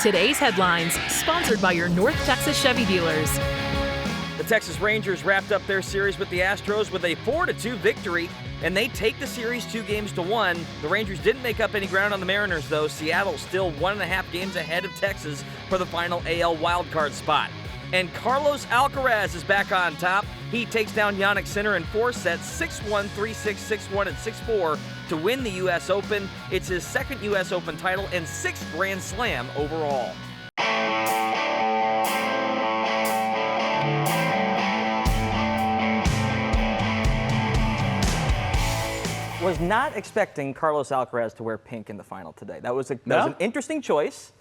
Today's headlines, sponsored by your North Texas Chevy dealers. The Texas Rangers wrapped up their series with the Astros with a 4-2 victory, and they take the series 2-1. The Rangers didn't make up any ground on the Mariners, though. Seattle still 1.5 games ahead of Texas for the final AL wildcard spot. And Carlos Alcaraz is back on top. He takes down Yannick Sinner in 4 sets, 6-1, 3-6, 6-1, and 6-4 to win the U.S. Open. It's his second U.S. Open title and 6th Grand Slam overall. Was not expecting Carlos Alcaraz to wear pink in the final today. That was an interesting choice.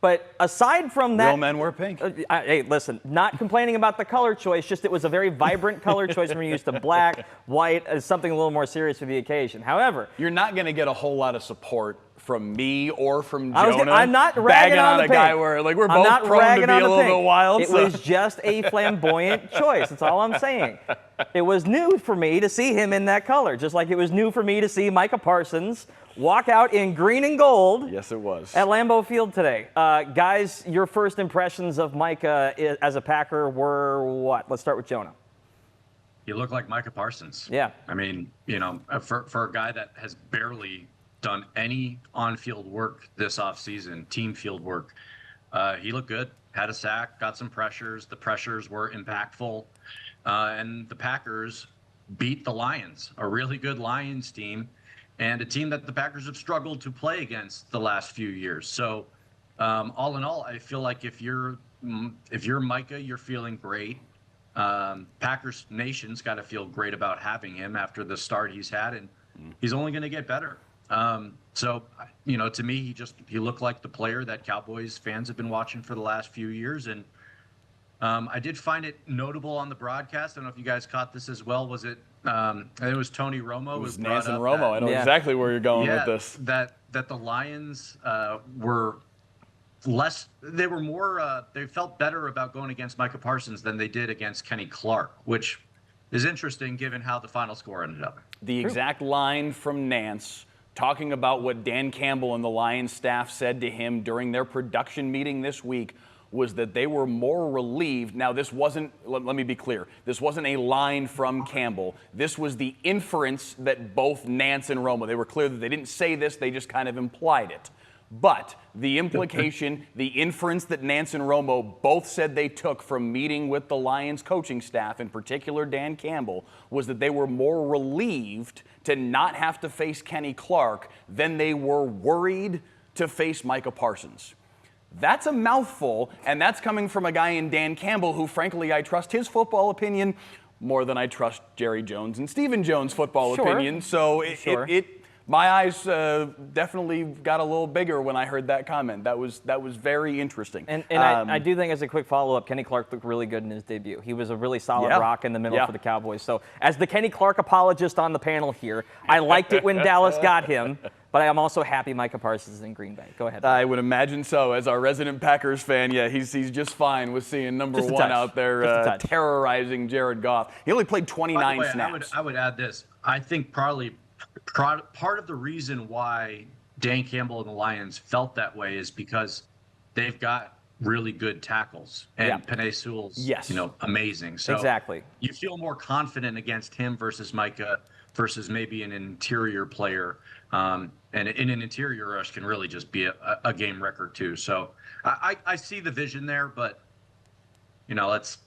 But aside from that, real men wear pink. Hey, listen, not complaining about the color choice, just it was a very vibrant color choice when you're used to black, white, as something a little more serious for the occasion. However, you're not going to get a whole lot of support from me or from Jonah. I'm not ragging on a the guy pink. where we're both prone to be a little bit wild. It was just a flamboyant choice. That's all I'm saying. It was new for me to see him in that color, just like it was new for me to see Micah Parsons walk out in green and gold. Yes, it was. At Lambeau Field today. Guys, your first impressions of Micah as a Packer were what? Let's start with Jonah. He looked like Micah Parsons. Yeah. I mean, for a guy that has barely done any on-field work this offseason, team field work, he looked good, had a sack, got some pressures. The pressures were impactful. And the Packers beat the Lions, a really good Lions team, and a team that the Packers have struggled to play against the last few years. So all in all, I feel like if you're Micah, you're feeling great. Packers Nation's got to feel great about having him after the start he's had, and he's only going to get better. So, to me, he looked like the player that Cowboys fans have been watching for the last few years. And I did find it notable on the broadcast. I don't know if you guys caught this as well. Was it? I think it was Tony Romo. It was Nansen Romo. I know exactly where you're going with this. That the Lions were less. They were more. They felt better about going against Micah Parsons than they did against Kenny Clark, which is interesting given how the final score ended up. The exact line from Nance, talking about what Dan Campbell and the Lions staff said to him during their production meeting this week, was that they were more relieved. Now, this wasn't, let me be clear, this wasn't a line from Campbell. This was the inference that both Nance and Romo, they were clear that they didn't say this, they just kind of implied it. But the implication, the inference that Nance and Romo both said they took from meeting with the Lions coaching staff, in particular Dan Campbell, was that they were more relieved to not have to face Kenny Clark than they were worried to face Micah Parsons. That's a mouthful, and that's coming from a guy in Dan Campbell who, frankly, I trust his football opinion more than I trust Jerry Jones and Stephen Jones' football opinion. So my eyes definitely got a little bigger when I heard that comment. That was very interesting. And I do think, as a quick follow-up, Kenny Clark looked really good in his debut. He was a really solid rock in the middle for the Cowboys. So as the Kenny Clark apologist on the panel here, I liked it when Dallas got him. But I am also happy Micah Parsons is in Green Bay. Go ahead. I would imagine so. As our resident Packers fan, he's just fine with seeing number one out there terrorizing Jared Goff. He only played 29 snaps. I would add this. I think probably part of the reason why Dan Campbell and the Lions felt that way is because they've got really good tackles. And Penei Sewell's amazing. So exactly. You feel more confident against him versus Micah versus maybe an interior player. And in an interior rush can really just be a game record too. So I see the vision there, but let's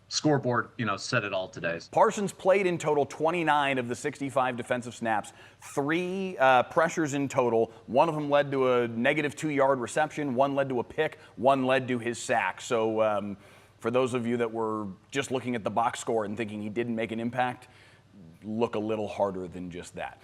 scoreboard, said it all today. Parsons played in total 29 of the 65 defensive snaps, 3 pressures in total. One of them led to a negative 2-yard reception. One led to a pick. One led to his sack. So for those of you that were just looking at the box score and thinking he didn't make an impact, look a little harder than just that.